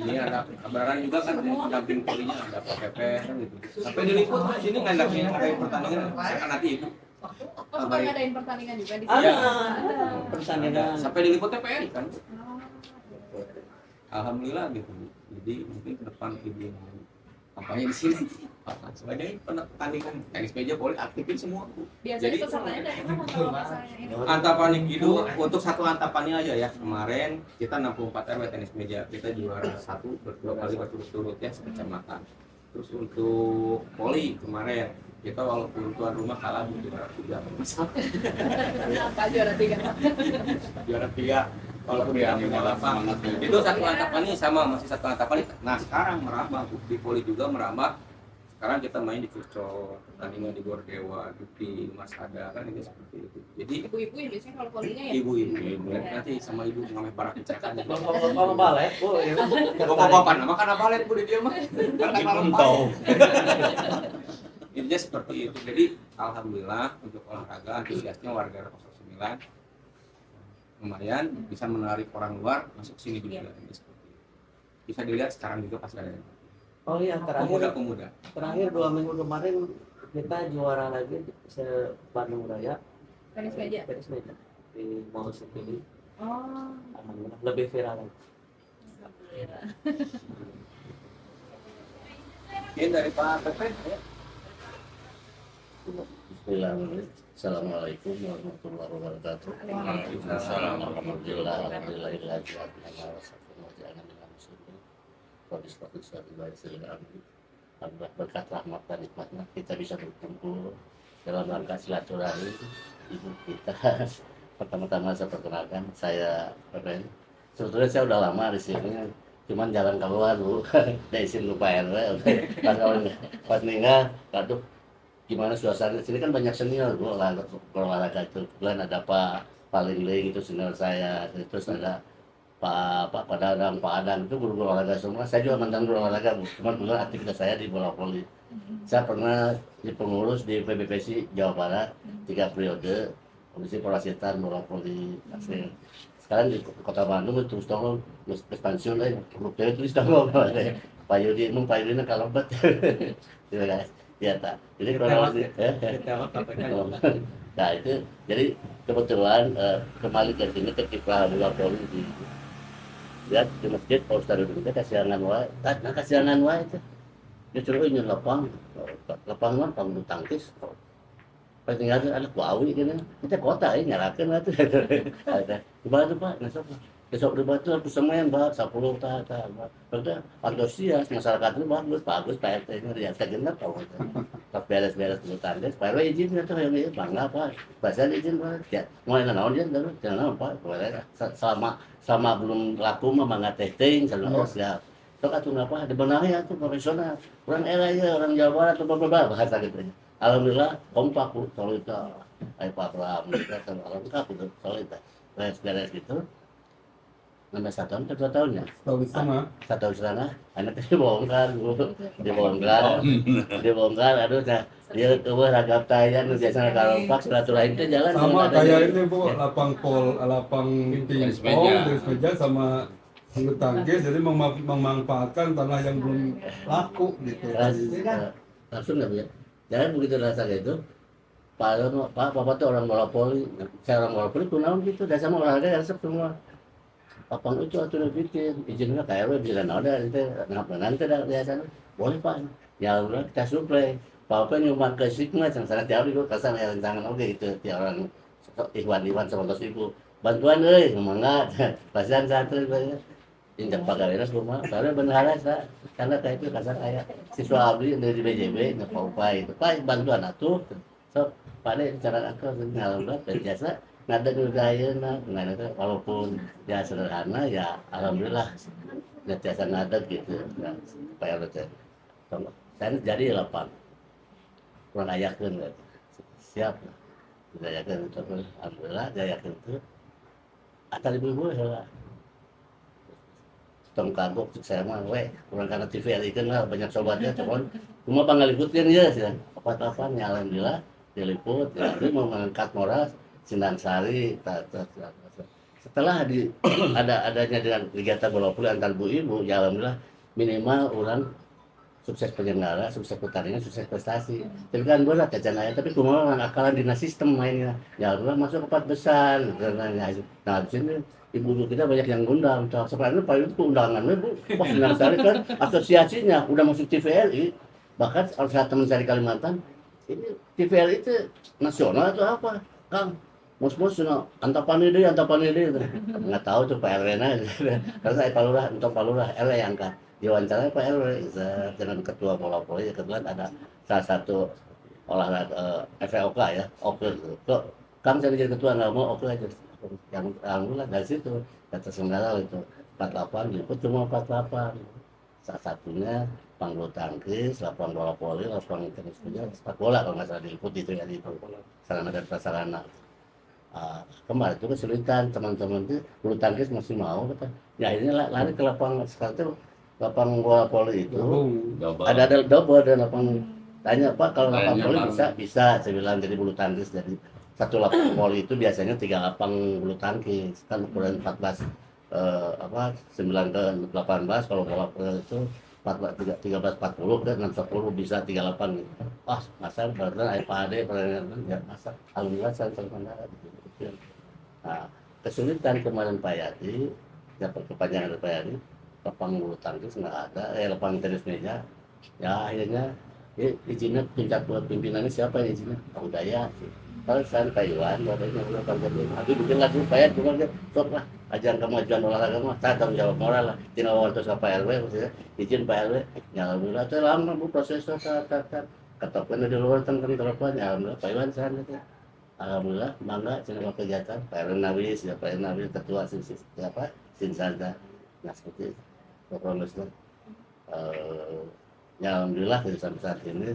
S5: Ini ada kabaran juga kan pendamping polinya ada Pak Pepe kan gitu. Sampai diliput di sini ngadain pertandingan kan nanti itu.
S6: Oh, suka ngadain pertandingan juga di
S4: Ada
S6: sini.
S4: pertandingan.
S5: Sampai diliput TPRI kan. Alhamdulillah gitu. Jadi mungkin ke depan ibu mau kampanye di sini. Sebagai pertandingan tenis meja boleh aktifin semua Bu.
S6: Biasanya
S5: Jadi
S6: pesertanya dari mana kalau misalnya ini?
S5: Antapanik itu untuk satu Antapani aja ya, kemarin kita 64 RW tenis meja, kita juara 1 berdua kali berturut-turut ya sekecamatan. Terus untuk poli kemarin kita walaupun tuan rumah kalah di juara 3
S6: Kenapa juara 3?
S5: juara 3 walaupun dia punya lapang. Itu satu Antapani sama masih satu Antapani. Nah sekarang merambah di poli juga merambah. Sekarang kita main di Curcol, pertandingan di Gordewa, di Mas Ada kan ini seperti itu. Jadi
S6: Ibu-ibu ya biasanya kalau polinya ya.
S5: ibu nanti sama ibu ngambil para pencekan.
S4: Bapak balet Bu. ya.
S5: Bapak-bapak nama kan balet Bu di dia mah.
S1: Tapi belum tahu.
S5: Intinya seperti itu. Jadi alhamdulillah untuk olahraga antusiasnya warga 09 lumayan bisa menarik orang luar masuk sini juga. Ini seperti itu. Bisa dilihat sekarang juga pasti ada
S4: Oh iya, terakhir
S5: pemuda.
S4: 2 minggu kemarin kita juara lagi se Bandung Raya
S6: Tenis meja.
S4: tenis meja di Mall City.
S6: Oh,
S4: Alhamdulillah lebih viral lagi.
S6: alhamdulillah.
S5: Mungkin dari Pak Pepe ya.
S7: Bismillahirrahmanirrahim. Assalamualaikum warahmatullahi wabarakatuh.
S1: Waalaikumsalam.
S7: Alhamdulillah, alhamdulillah, Alhamdulillah berkat rahmat dan nikmatnya kita bisa berkumpul dalam rangka silaturahmi ibu kita. Pertama-tama saya perkenalkan, saya Pepen. Sebetulnya saya udah lama di sini, cuman jalan keluar Bu, dari izin lupa RW. Pas ninggal, aduh, gimana suasana di sini kan banyak senior Bu, olahraga itu. Kemudian ada Pak Paling gitu senior saya, terus ada Pak Padang, Pak Adang itu guru-guru olahraga semua. Saya juga mantan guru olahraga Bu, cuman kebetulan aktivitas saya di bola voli. Saya pernah di pengurus di PBPSI Jawa Barat 3 periode, komisi perwasitan bola voli. Sekarang di Kota Bandung itu terus tolong pensiun lah, saya tulis tolong Pak Yudi, Pak Yudi kalau bet, terima kasih. Ya tak. Jadi kronologi, nah itu jadi kebetulan kembali ke sini ketika bola voli di lihat di masjid Pak Ustadz itu kasihangan wae, nah kasihangan wae itu. Justru ini lapang bulu tangkis. Pas tinggal anak Wawi gitu, kita kota ini nyalakan lah tuh. Gimana tuh Pak? Besok debat tuh harus semen Pak, 10 tahun. Udah antusias masyarakat itu bagus Pak RT ini lihat segenap tahu. Pas beres-beres bulu tangkis, Pak RW izin tuh yang ini bangga Pak. Pasal izin Pak. Ya, mulai naon dia dulu, jangan Pak. Sama belum laku mah mangga testing, sama siap. Sok atuh ngapa dibenahi atuh profesional. Orang era ya orang Jawa Barat atau beberapa bahasa gitu. Alhamdulillah kompak Bu, solid. Ai Pak Pram kita alhamdulillah gitu, solid. Beres gitu. Nambah 1 tahun atau 2 tahun ya?
S3: 1 tahun setengah.
S7: 1 tahun setengah, anaknya dibongkar Bu. Dibongkar, aduh nah dia keluar ragap tayan biasanya kalau pak silaturahim itu jalan
S3: Sama
S7: ada
S3: kayak
S7: di-
S3: ini Bu, lapang
S1: Tenis
S3: pingpong,
S1: meja.
S3: tenis meja sama bulu tangkis, jadi memanfaatkan tanah yang belum laku gitu.
S7: langsung nggak Bu ya? Jangan begitu rasa gitu. Papa tuh orang bola voli, saya orang bola voli kunaon gitu, dan sama olahraga resep semua. Lapang itu atuh bikin, izinnya KRW bisa ada nanti dah biasanya. Boleh Pak, ya udah kita suplai. Papa nyumbang ke Sigma, sangat tiap itu kasar ya rencangan oke itu tiap orang Iwan sama ibu. Bantuan semangat. Pasian santri banyak. Injak pegawai semua, karena benar saya karena kayak itu kasar kayak siswa abdi dari BJB nggak upaya itu Pak bantuan atuh so pada cara aku ngalami biasa nada budaya nah itu walaupun ya sederhana ya alhamdulillah biasa nada gitu nah, supaya Saya jadi lapang kurang ayakeun siap tidak yakin terus alhamdulillah saya yakin itu atal ibu-ibu lah tong kagok cek saya mah we kurang karena TV kan lah banyak sobatnya cuman cuma pangaliputkeun ya sih apa-apaan ya alhamdulillah diliput ya dia mau mengangkat moral Sindang Sari setelah adanya dengan kegiatan bola voli antar ibu ya alhamdulillah minimal orang sukses penyelenggara, sukses pertandingan, sukses prestasi. Tapi kan berat ya jangan tapi kumaha orang akalan dina sistem mainnya. Ya udah masuk ke 4 besar. Nah di sini ibu kita banyak yang ngundang. Sebenarnya paling itu undangannya Bu. Wah Sindang Sari kan asosiasinya udah masuk TVRI. Bahkan saat teman saya di Kalimantan, ini TVRI itu nasional atau apa? Kang, mus-mus antapan ini, nggak tahu tuh Pak RW karena saya Palurah, untuk Palurah RW yang angkat diwawancara Pak RW dengan ketua bola voli kebetulan ada salah satu olahraga FVOK ya oke kok Kang saya jadi ketua nggak mau oke aja yang alhamdulillah dari situ kata Senggala itu 48 diliput cuma 48 salah satunya panggul tangkis, lapangan bola voli, lapangan tenis meja, sepak bola kalau nggak salah diliput itu ya di sarana dan prasarana. Kemarin itu kesulitan teman-teman itu bulu tangkis masih mau kata. Ya akhirnya lari ke lapangan sekarang itu lapangan bola voli itu ada double dan lapangan tanya Pak kalau lapangan voli bisa saya bilang jadi bulu tangkis jadi satu lapangan voli itu biasanya 3 lapang bulu tangkis kan ukuran 14 9 ke 18 kalau bola voli itu 13 40 dan 610 bisa 38 gitu. Wah, masa berarti IPAD ya masa alhamdulillah saya terkenal gitu. Nah, kesulitan kemarin Pak Yadi, ya perpanjangan dari Pak Yadi, lapangan bulu tangkis nggak ada, lapangan tenis meja. Ya akhirnya izinnya puncak buat pimpinannya siapa yang izinnya? Pak Udaya sih. Kalau saya Taiwan, badannya udah panjang. Aku bikin lagu Pak Yadi, cuma dia sok lah. Ajang kemajuan olahraga mah saya tanggung jawab moral lah. Tinggal waktu ke Pak RW maksudnya izin Pak RW. Ya alhamdulillah itu lama Bu prosesnya katakan di luar tentang telepon ya alhamdulillah Pak Iwan saya gitu. Alhamdulillah bangga channel kegiatan Pak RW Nawis ya Pak RW Nawis ketua siapa Sinsada. Nah seperti itu. Progresnya ya alhamdulillah dari sampai saat ini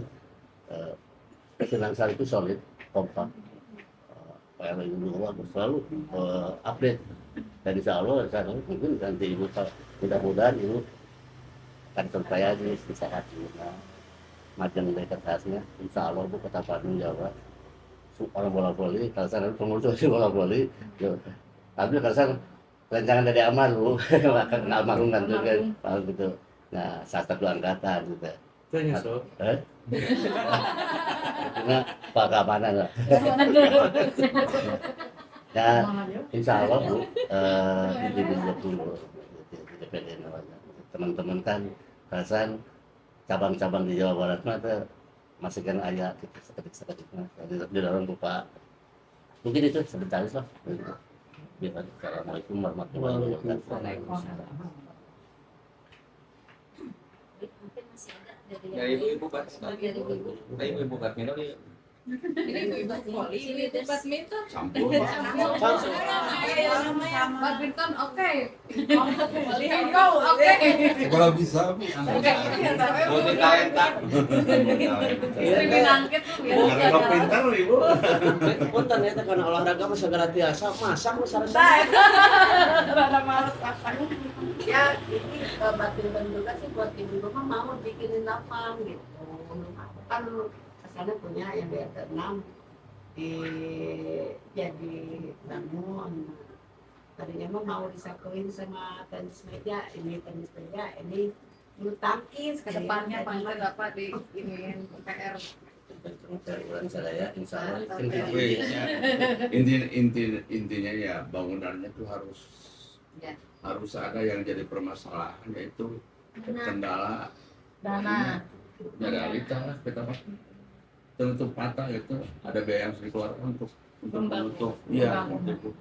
S7: Sindang Sari itu solid, kompak. Pak RW juga selalu update. Dan insya Allah mungkin nanti ibu mudah-mudahan ibu akan supaya di saat ini macam dari kertasnya insya Allah bu kata Bandung Jawa orang bola voli kalau sana pengurus bola voli tapi kalau sana rancangan dari Amar bu akan almarhum kan juga gitu nah salah satu angkatan gitu karena Pak Keamanan lah ya insya Allah Bu di 2020 DPD teman-teman kan perasaan cabang-cabang di Jawa Barat mah masih kan ayah gitu seketik di dalam Pak mungkin itu sebentar lah Assalamualaikum warahmatullahi wabarakatuh.
S2: Mungkin masih ada
S5: dari ibu-ibu Pak.
S2: dari ibu-ibu.
S5: Ibu-ibu Pak Mino nih.
S6: Ini ibu voli, ibu badminton.
S1: Campur.
S6: Badminton oke. Handball oke.
S3: Sekolah bisa Bu.
S5: Multi talenta.
S6: Istri Minangkit tuh
S1: Karena
S6: biasa.
S1: pintar Ibu.
S4: Punten ya karena olahraga mah segala tiasa masak mah sareng.
S6: Rada males.
S2: Ya ini badminton juga sih buat ibu rumah mau bikinin lapang gitu. Kan sana punya yang di RT 6 jadi bangun. Tadinya mah mau disatuin sama tenis meja, ini bulu tangkis
S6: Kedepannya paling dapat di ini PR.
S7: Saya insya Allah
S1: Intinya ya bangunannya tuh
S2: Ya.
S1: harus ada yang jadi permasalahan yaitu kendala
S6: Dana.
S1: realita lah kita mah tutup patah itu ada biaya yang harus dikeluarkan untuk menutup iya untuk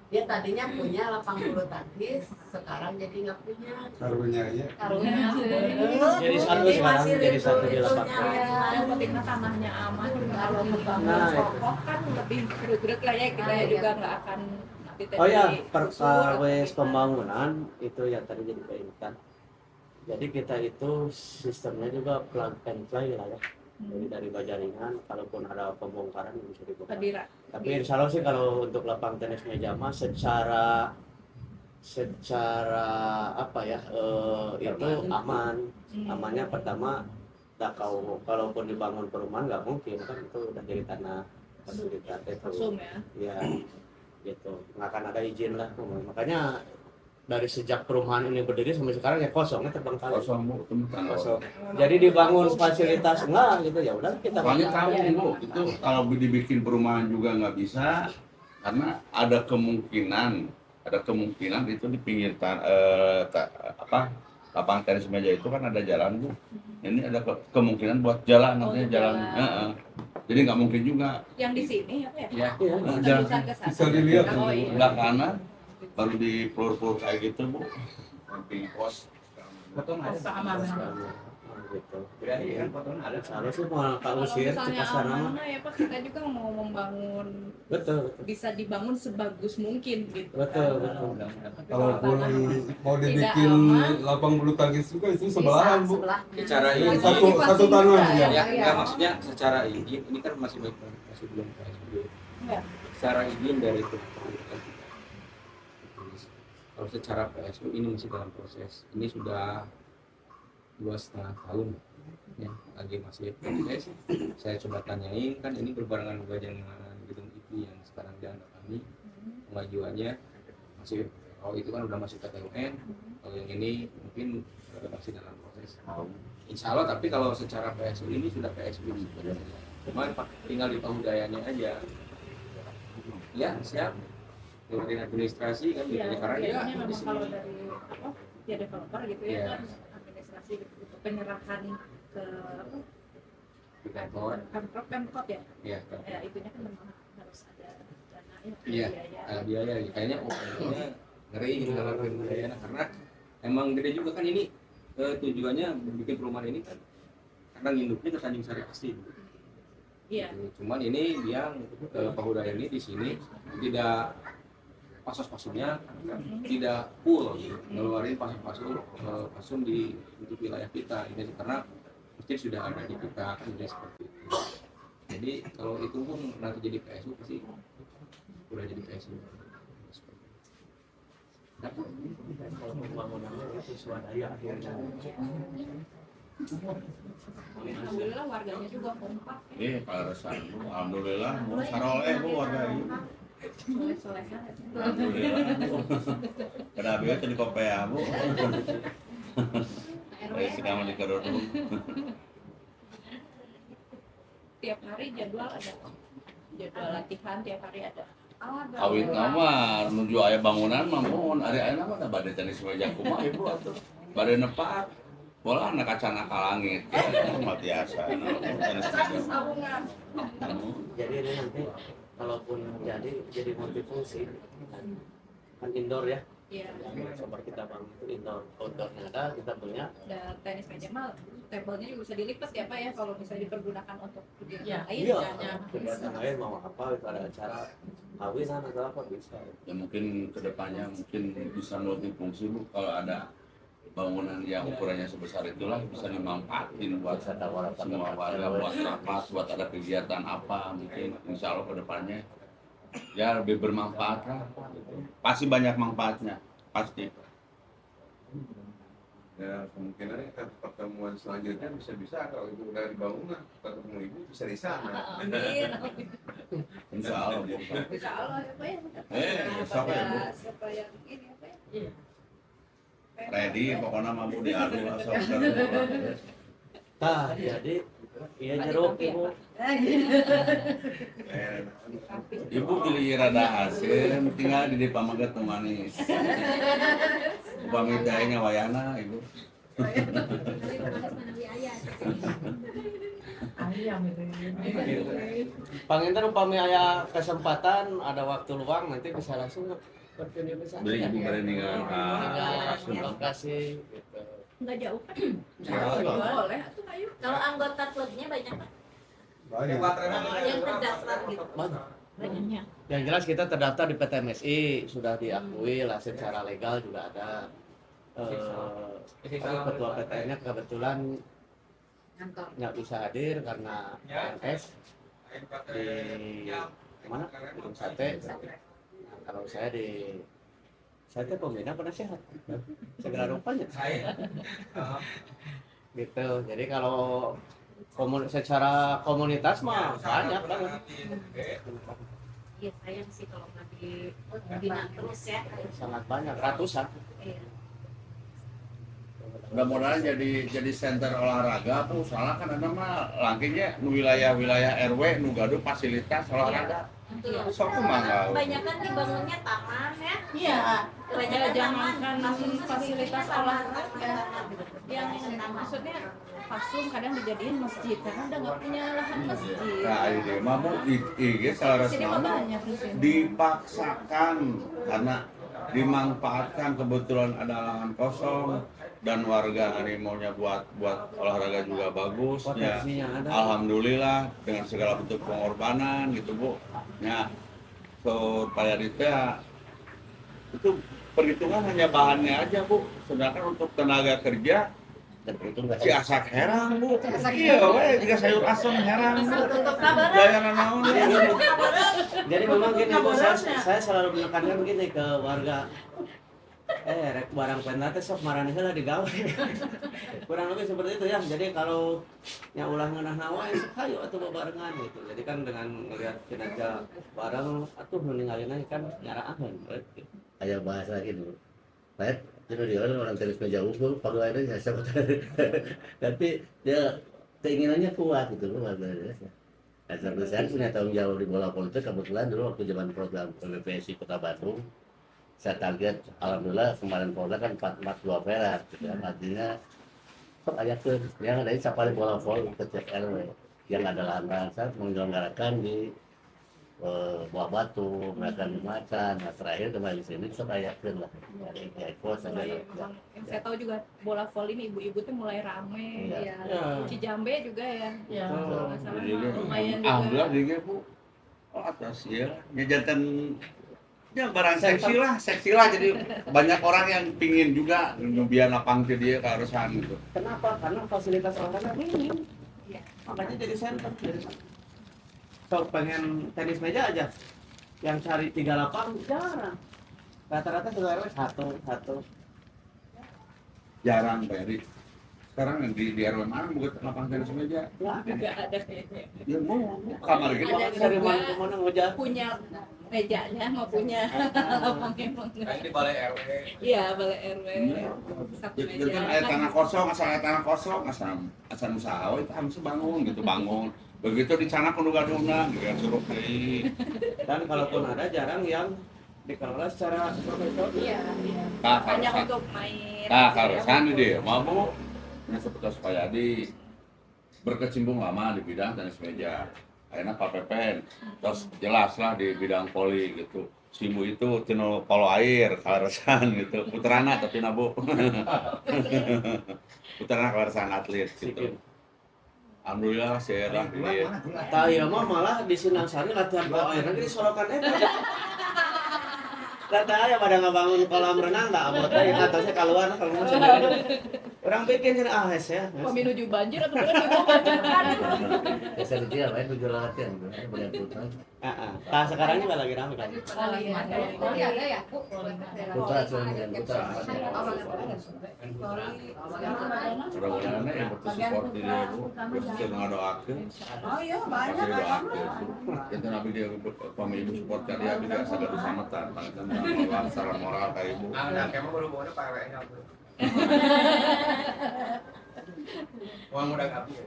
S2: Dia tadinya punya lapang bulu tangkis, sekarang jadi nggak punya.
S3: Karunya ya.
S6: Karunya
S4: Jadi satu sekarang, jadi satu di lapangan.
S6: yang penting mah tanahnya aman kalau membangun
S4: Nah, itu.
S6: pokok kan lebih gerut-gerut lah ya kita juga nggak akan
S4: Oh ya, perkawis pembangunan itu yang tadi jadi perintan. Jadi kita itu sistemnya juga plug and play lah ya. Jadi dari bajaringan, kalaupun ada pembongkaran bisa dibongkar.
S6: Kadira.
S4: Tapi insya Allah sih kalau untuk lapang tenis meja mah secara apa ya itu aman. Amannya pertama, kalaupun dibangun perumahan nggak mungkin kan itu udah jadi tanah fasilitas itu.
S6: Kosong ya.
S4: Ya gitu, nggak akan ada izin lah. Makanya dari sejak perumahan ini berdiri sampai sekarang ya kosongnya terbengkalai.
S1: Kosong Bu, teman
S4: Kosong. Jadi dibangun fasilitas enggak gitu ya udah kita.
S1: Soalnya tahu Bu, itu kalau dibikin perumahan juga nggak bisa karena ada kemungkinan itu di pinggir lapangan tenis meja itu kan ada jalan Bu. Ini ada kemungkinan buat jalan nantinya jalan. Jadi nggak mungkin juga.
S6: Yang di sini apa ya?
S5: Ya,
S4: Iya.
S6: Bisa ke sana.
S3: Bisa dilihat.
S6: Oh iya.
S1: Sebelah kanan baru di pelur-pelur kayak gitu Bu. Samping pos.
S5: foto nggak ada.
S6: Keamanan.
S4: Gitu.
S5: Berarti kan foto nggak ada.
S4: Kalau sih mau Pak
S6: Kalau
S4: usir
S6: misalnya
S4: kita sana mah.
S6: amanah ya Pak, kita juga mau membangun,
S4: Betul.
S6: bisa dibangun sebagus mungkin gitu.
S4: Betul,
S6: kan.
S4: betul.
S3: Kalaupun mau dibikin lapang bulu tangkis juga itu sebelahan Bu.
S2: Sebelah.
S5: Secara
S6: Bisa
S5: ini
S3: Satu tanah ya.
S5: ya enggak, maksudnya secara izin ini kan masih belum PSBB.
S6: Enggak.
S5: Secara izin dari itu. Kalau secara PSU ini masih dalam proses. Ini sudah 2,5 tahun ya, lagi masih proses. Saya coba tanyain kan ini berbarengan juga dengan gedung IP yang sekarang diandatangani pengajuannya masih, kalau itu kan udah masih PTUN, kalau yang ini mungkin masih dalam proses. Insya Allah, tapi kalau secara PSU ini sudah PSU sebenarnya. Cuman tinggal di pahudayanya aja. Ya siap. Ngurusin administrasi kan
S6: Iya,
S5: gitu karena dia
S6: biasanya
S5: di
S6: memang
S5: sini.
S6: kalau dari apa ya developer gitu ya,
S5: Iya.
S6: kan administrasi gitu, penyerahan ke apa,
S5: Di kantor,
S6: pemkot ya,
S5: ya kan.
S6: ya itunya kan memang harus ada dana ya,
S5: Iya.
S6: biaya.
S5: Biaya kayaknya kayaknya ngeri gitu ngalamin biaya karena emang gede juga kan ini tujuannya bikin perumahan ini kan karena nginduknya ke Tanjung Sari asli.
S6: Iya.
S5: Cuman ini yang pahudaya ini di sini tidak pasos-pasumnya tidak full ngeluarin pasum di untuk wilayah kita ini karena masjid sudah ada di kita kan jadi seperti itu. Jadi kalau itu pun nanti jadi PSU pasti udah jadi PSU.
S4: Kalau pembangunannya itu swadaya akhirnya.
S6: Alhamdulillah warganya juga kompak ya.
S1: Kalau resah Bu, alhamdulillah Bu, saroleh Bu warga ini.
S6: Soleh-solehan ya.
S1: Alhamdulillah. Kada bieu teh di kopea Bu.
S2: RW.
S1: Dari sekarang di Kedodong.
S6: Tiap hari jadwal latihan tiap hari ada.
S1: Awit nama menuju aya bangunan mamun ari aya mah da bade tenis meja kumaha Ibu atuh. Bade nepat. Bola anak kacana ka langit. Ya mah biasa. Tenis meja.
S4: Jadi ini nanti kalaupun jadi multifungsi kan indoor ya.
S6: Iya.
S4: Coba kita bangun itu indoor, outdoornya ada, kita punya.
S6: Dan tenis meja mah tabelnya juga bisa dilipat ya Pak ya kalau misalnya dipergunakan untuk kegiatan lain
S4: Iya,
S6: ya.
S4: kegiatan lain mau apa itu ada acara kawinan atau apa bisa.
S1: Ya mungkin kedepannya mungkin bisa multifungsi Bu kalau ada bangunan yang ukurannya sebesar itulah bisa dimanfaatin buat semua warga buat rapat, buat ada kegiatan apa mungkin insya Allah kedepannya ya lebih bermanfaat lah. Pasti banyak manfaatnya pasti.
S8: Ya kemungkinan pertemuan selanjutnya bisa kalau itu udah dibangun ketemu ibu bisa di sana.
S6: Amin.
S1: Insya Allah Bu.
S6: Insya Allah ya Pak ya.
S1: Siapa ya Bu?
S6: Siapa yang ini apa ya?
S2: Iya.
S1: Ready pokoknya mah Bu diadu asal
S4: Nah, jadi iya jeruk ibu.
S1: Ibu pilih rada asin, tinggal di pamagat nu manis. Upami dayanya wayana Ibu.
S4: Panginten upami aya kesempatan ada waktu luang nanti bisa langsung berkunjung ke sana.
S1: Beli Ibu bari ninggal
S4: Langsung lokasi gitu.
S6: Enggak jauh kan?
S2: Boleh.
S6: Boleh atuh ayo.
S2: Kalau anggota klubnya banyak Pak?
S3: Banyak.
S2: Yang terdaftar gitu.
S4: Banyak.
S2: Banyaknya.
S4: Yang jelas kita terdaftar di PTMSI, sudah diakui lah secara legal juga ada. ketua PTN-nya kebetulan
S2: Kantor.
S4: nggak bisa hadir karena PNS di mana gedung sate. Nah, kalau saya teh pembina penasehat segala rupanya gitu. Jadi kalau secara komunitas mah banyak banget.
S2: Iya sayang sih kalau nggak dibina terus ya.
S4: Sangat banyak, ratusan.
S2: Iya.
S1: Mudah-mudahan jadi center olahraga bu, soalnya kan ada mah langkingnya nu wilayah RW nu gaduh fasilitas olahraga.
S2: Betul.
S1: Sok mah enggak.
S2: Kebanyakan dibangunnya taman ya.
S6: Iya.
S2: Kebanyakan
S6: Jangankan
S2: langsung
S6: fasilitas olahraga yang
S2: taman.
S6: maksudnya fasum kadang dijadiin masjid karena udah nggak punya lahan masjid.
S1: Nah ini mah bu, IG selaras
S6: Sini mah banyak di sini.
S1: dipaksakan karena dimanfaatkan kebetulan ada lahan kosong dan warga ini maunya buat olahraga juga bagus ya.
S4: Potensinya ada.
S1: Alhamdulillah dengan segala bentuk pengorbanan gitu bu ya supaya itu perhitungan hanya bahannya aja bu, sedangkan untuk tenaga kerja
S7: Terhitung nggak
S1: si asak herang bu, iya we jika sayur asem herang bu, gaya naon ya.
S4: Jadi memang gini Bu, saya selalu menekankan begini ke warga. Rek barang penta teh sok marani heula digawe. Kurang lebih seperti itu ya. Jadi kalau nya ulah ngeunah nawa sok hayu atuh bebarengan gitu. Jadi kan dengan melihat kinerja barang atuh nu ningalina kan nyaraakeun.
S7: Aya bahasa lagi dulu. Baik, itu dia orang tenis meja unggul, pegawainya ya tapi dia keinginannya kuat gitu loh warganya. Nah, saya punya tanggung jawab di bola politik kebetulan dulu waktu zaman program PBPSI Kota Bandung. Saya target, alhamdulillah kemarin Polda kan 442 perak, gitu. Artinya sok ayakeun yang ada sapali bola voli ke tiap RW yang ada lahan saya menyelenggarakan di Buah Batu, mereka di Macan. Nah terakhir kemarin di sini sok ayakeun lah. Ya itu saja.
S6: Memang yang saya tahu juga bola voli ini ibu-ibu tuh mulai rame
S7: Iya.
S6: ya. Cijambe juga ya.
S2: Ya.
S6: Kalau nggak salah
S1: Jadi,
S6: lumayan
S1: alhamdulillah
S6: juga.
S1: dia bu, oh atas ya, jantan ya barang seksi lah, jadi banyak orang yang pingin juga biar lapang ke dia keharusan gitu.
S4: Kenapa? Karena fasilitas olahraga minim.
S6: Iya.
S4: Makanya jadi center. Kalau pengen tenis meja aja, yang cari 3 lapang jarang. Rata-rata satu RW satu.
S1: Jarang Pak Eri. Sekarang yang di RW mana buat lapang tenis meja?
S6: Nggak ada kayaknya.
S1: Ya mau kamar gitu.
S6: Ada
S4: Dari
S6: juga
S4: mana ngejar?
S6: punya mejanya mau punya lapangnya mau nggak.
S5: Di balai RW.
S6: Iya balai RW
S1: Iya.
S6: satu
S1: Jadi
S6: meja.
S1: kan ada tanah kosong, asal usaha itu harus bangun gitu, bangun. Begitu di sana kudu gaduna, gitu suruh deui.
S4: Dan kalaupun ada jarang yang dikelola secara profesional.
S6: Iya.
S1: Nah,
S6: Hanya
S1: karusan.
S6: untuk main.
S1: Nah, karusan dia mau ini seperti supaya di berkecimpung lama di bidang tenis meja. Akhirnya Pak Pepen, terus jelas lah di bidang voli gitu. Simu itu tino polo air, karusan gitu. Puterana tapi nabu. Puterana karusan atlet gitu. Alhamdulillah saya lah dia.
S4: Tahu ya mah malah di Sinangsari latihan polo air di Sorokan eta. Kata ya pada ngabangun kolam renang tak abot yang atasnya keluar kalau masih ada. Orang bikin ya
S6: Mau menuju banjir atau
S7: Biasa di dia main tujuh latihan, banyak putra.
S4: Nah sekarang juga lagi ramai kan.
S2: Poli ada ya bu.
S7: Putra dengan putra.
S1: Mudah-mudahan yang bersupport di dia bu, terus kita ngadoakeun.
S2: Oh iya
S1: Masih doakeun. Itu nabi dia pemilu support kan dia juga saged disamatan, tentang secara moral kayak ibu.
S5: Nah, kayak mau berhubungannya Pak RW nya. Uang udah ngapi ya.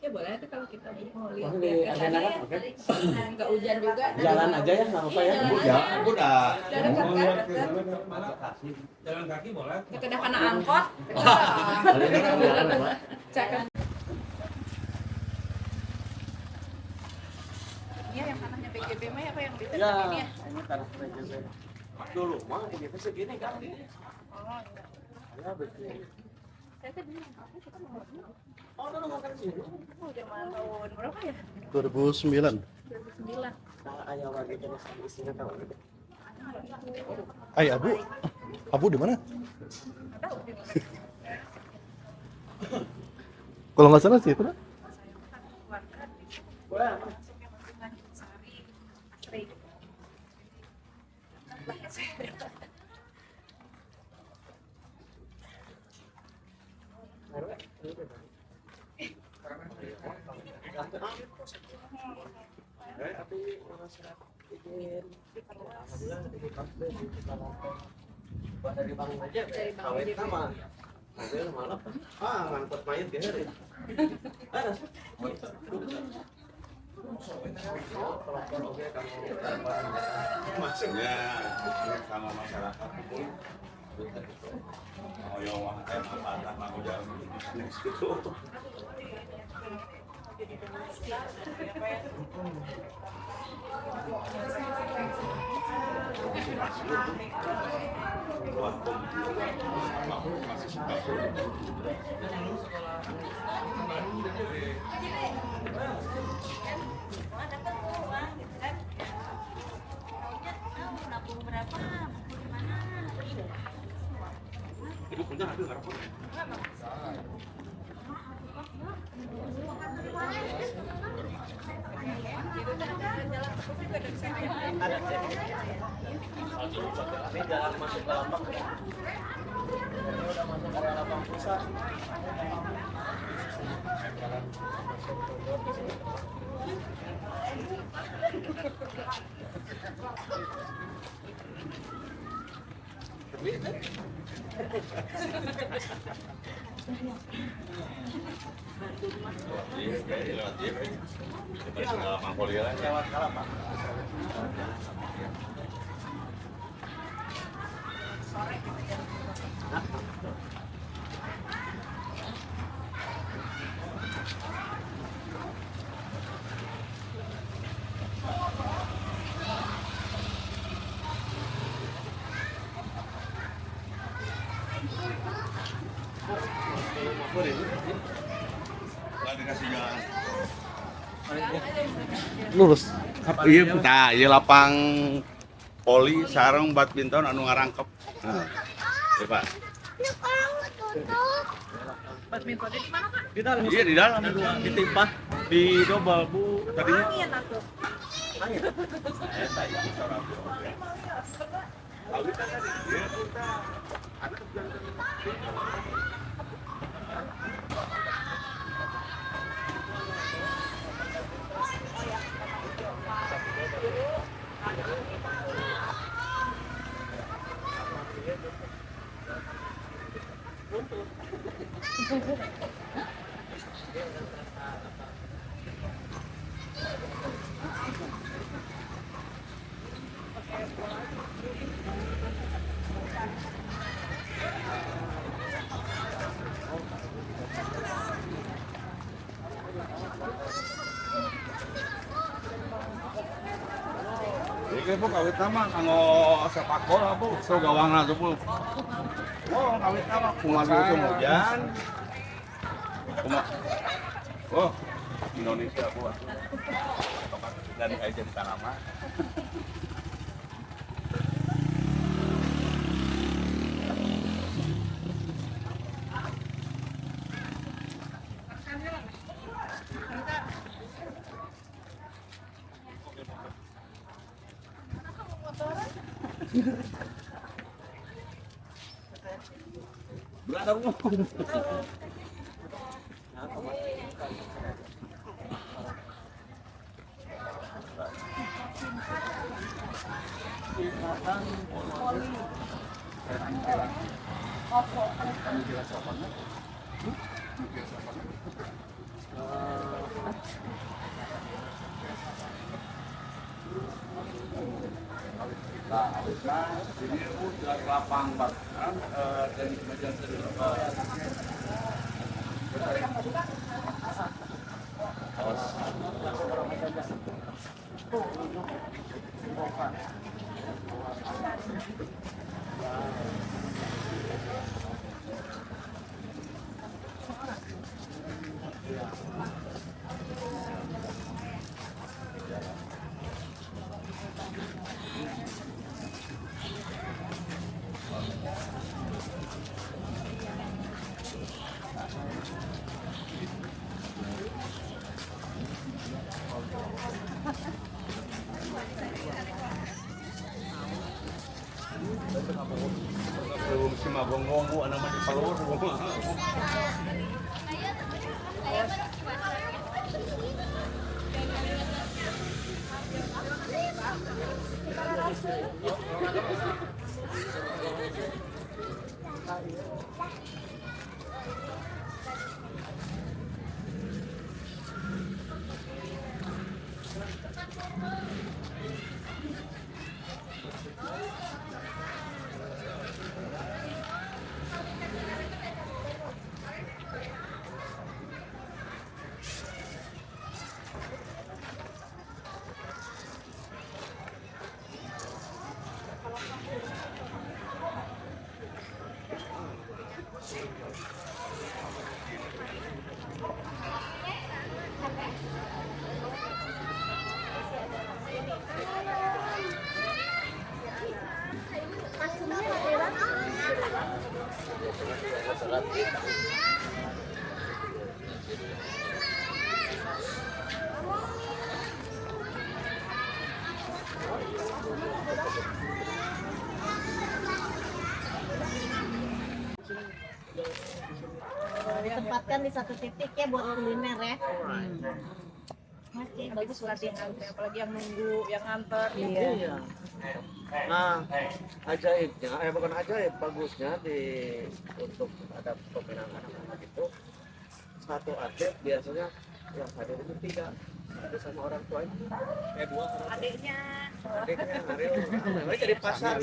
S6: Ya boleh tuh kalau kita mau lihat.
S4: Masih di agenda kan? Oke.
S6: Nggak hujan juga.
S4: Jalan aja ya nggak apa-apa ya.
S1: Bu ya, bu dah.
S6: Udah dekat kan?
S3: Jalan kaki boleh.
S6: Ya kena kena angkot. Cakep. Iya yang tanahnya BGB mah apa yang di
S4: Ya,
S6: ini ya?
S4: ini tanah PJB. Dulu mah begitu segini kan.
S6: Oh iya.
S4: Ya betul.
S6: Saya tadi bilang, "Oh, kita mau beli."
S4: Oh, dulu makan sini.
S6: Oh, zaman tahun berapa ya?
S9: 2009.
S6: 2009.
S4: Nah, ayah warga jenis isinya tahu gitu.
S9: Ay, Abu. Abu di mana? Kalau nggak salah sih itu.
S4: Dari bangun aja, kawin sama. Mobil malam, ngangkut mayat gitu. Ada sih.
S1: Maksudnya sama masyarakat itu mau yang wah kayak apa mau jalan gitu. Masih suka. Ibu punya ada nggak rapor?
S4: Ini jalan masuk ke Lambang. Ini udah masuk area Lambang pusat. Lewat Kalapa.
S9: Lurus.
S1: Iya, nah, iya lapang poli sareng badminton anu ngarangkep. Nah, iya Pak.
S6: Badmintonnya di mana, Pak?
S4: Di dalam.
S1: Iya di dalam.
S4: Ditimpa di double Bu tadinya.
S6: Angin atuh.
S1: Oke Bu, kawit nama kanggo sepak bola Bu, so gawangna tuh Bu. Oh, kawit nama kumaha musim hujan. Oh, Indonesia Bu. Dan kayak jadi tanaman. Berada Bu. Ini udah lapang banget dan kemudian
S3: Belum si mabongong bu, anak mah di palur bu.
S2: Ditempatkan di satu titik ya buat kuliner ya. Oke, bagus
S6: Latihan antri, apalagi yang nunggu, yang nganter.
S4: Iya. Nah, ajaibnya, bukan ajaib, bagusnya untuk ada pemenang anak-anak itu satu atlet biasanya yang hadir itu 3 ada sama orang tuanya. Dua
S6: Adiknya.
S4: Ariel, jadi pasar.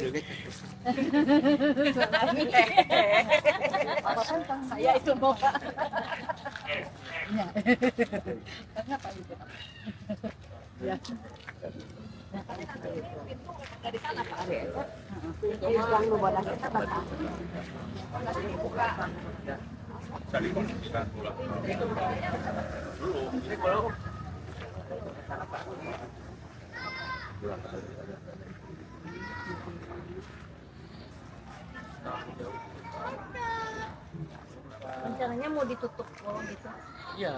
S6: Saya itu mau. Ya. Dari sana Pak Ariel.
S2: Yang membawa kita Bapak.
S3: Tadi kondisikan pulang.
S2: Rencananya mau ditutup gitu.
S4: Iya.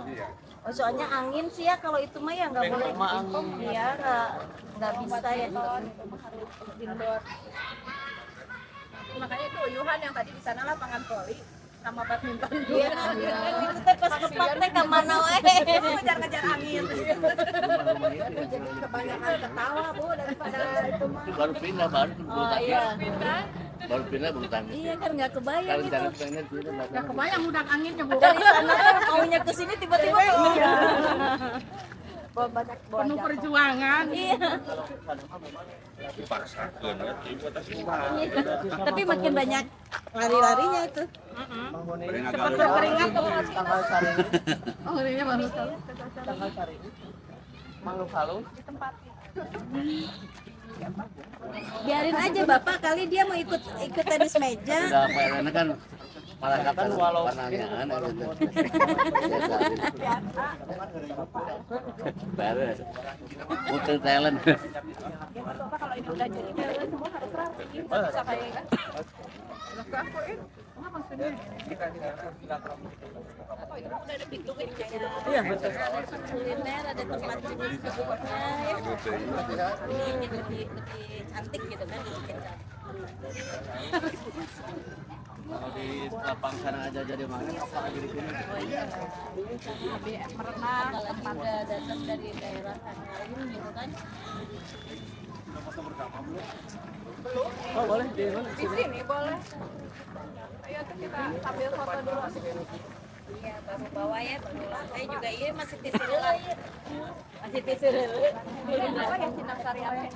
S2: Oh, soalnya angin sih ya kalau itu mah ya nggak boleh. Iya nggak bisa ya.
S6: Indoor. Makanya itu Yuhan yang tadi di sana lapangan voli sama badminton.
S2: Iya. Itu teh pas tepat teh ke mana wae.
S6: Ngejar-ngejar angin. Jadi kebanyakan ketawa Bu daripada itu mah.
S7: Baru pindah baru bulu
S2: Oh
S7: tangkis.
S2: iya.
S7: Baru pindah bulu tangkis.
S2: Iya kan nggak kebayang
S7: Kalau
S2: itu.
S7: jalan pengen di sini
S6: Gak kebayang udah anginnya Bu.
S2: Dari sana kan maunya ke sini tiba-tiba iya. Bawa banyak bawa
S6: Penuh
S2: jatuh.
S6: perjuangan.
S2: Iya.
S3: Dipaksakan ya, ibu atas
S2: Tapi makin banyak lari-larinya itu.
S6: Cepat berkeringat tuh.
S4: Tanggal sari,
S6: Oh, ini baru tahu.
S4: tanggal sari. Mangrove halus.
S2: Biarin aja Bapak kali dia mau ikut tenis meja.
S7: Udah apa yang kan malah
S4: Kan
S7: kapan
S4: walau
S7: panangan beres butuh talent
S6: Bapak kalau ini udah jadi cewek semua harus rapi. Nggak bisa kayak kan. Udah akuin. Apa maksudnya? Oh, itu udah ada pintu kan?
S2: Iya betul. Kuliner ada tempat duduknya ya. Lebih cantik gitu kan.
S4: Kalau di lapang sana aja jadi mana apalagi di sini.
S6: BM merenang.
S2: Apalagi ada datang dari daerah lain gitu kan.
S4: Oh boleh di mana?
S6: Di sini boleh. Ayo tuh kita sambil foto dulu.
S2: Iya baru bawa ya. Saya juga iya masih tisu dulu. Masih tisu dulu.
S6: Ini apa ya Cina Sari apa?